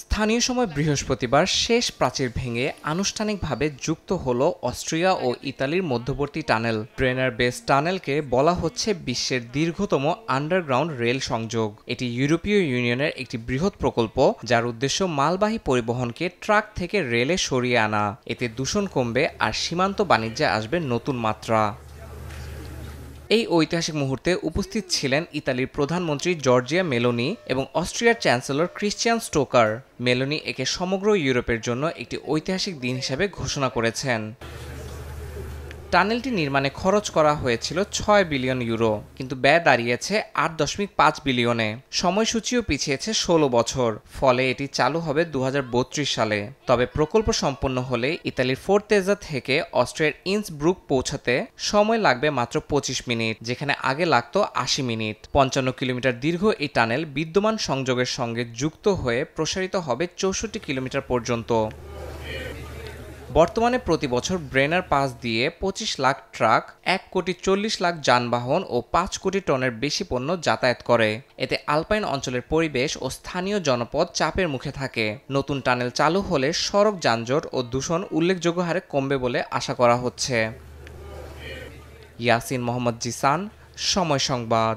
স্থানীয় সময় বৃহস্পতিবার শেষ প্রাচীর ভেঙে আনুষ্ঠানিকভাবে যুক্ত হলো অস্ট্রিয়া ও ইতালির মধ্যবর্তী টানেল। ব্রেনার বেস টানেলকে বলা হচ্ছে বিশ্বের দীর্ঘতম আন্ডারগ্রাউন্ড রেল সংযোগ। এটি ইউরোপীয় ইউনিয়নের একটি বৃহৎ প্রকল্প, যার উদ্দেশ্য মালবাহী পরিবহনকে ট্রাক থেকে রেলে সরিয়ে আনা। এতে দূষণ কমবে আর সীমান্ত বাণিজ্যে আসবে নতুন মাত্রা। এই ঐতিহাসিক মুহূর্তে উপস্থিত ছিলেন ইতালির প্রধানমন্ত্রী জর্জিয়া মেলোনি এবং অস্ট্রিয়ার চ্যান্সেলর ক্রিশ্চিয়ান স্টোকার। মেলোনি একে সমগ্র ইউরোপের জন্য একটি ঐতিহাসিক দিন হিসেবে ঘোষণা করেছেন। টানেলটি নির্মাণে খরচ করা হয়েছিল ৬ বিলিয়ন ইউরো, কিন্তু ব্যয় দাঁড়িয়েছে ৮.৫ বিলিয়নে। সময়সূচিও পিছিয়েছে ১৬ বছর, ফলে এটি চালু হবে ২০৩২ সালে। তবে প্রকল্প সম্পন্ন হলে ইতালির ফোর্তেজা থেকে অস্ট্রিয়ার ইন্সব্রুক পৌঁছাতে সময় লাগবে মাত্র ২৫ মিনিট, যেখানে আগে লাগতো ৮০ মিনিট। ৫৫ কিলোমিটার দীর্ঘ এই টানেল বিদ্যমান সংযোগের সঙ্গে যুক্ত হয়ে প্রসারিত হবে ৬৪ কিলোমিটার পর্যন্ত। বর্তমানে প্রতি বছর ব্রেনার পাস দিয়ে ২৫ লাখ ট্রাক, ১,৪০,০০,০০০ যানবাহন ও ৫ কোটি টনের বেশি পণ্য যাতায়াত করে। এতে আলপাইন অঞ্চলের পরিবেশ ও স্থানীয় জনপদ চাপের মুখে থাকে। নতুন টানেল চালু হলে সড়ক যানজট ও দূষণ উল্লেখযোগ্য হারে কমবে বলে আশা করা হচ্ছে। ইয়াসিন মোহাম্মদ জিসান, সময় সংবাদ।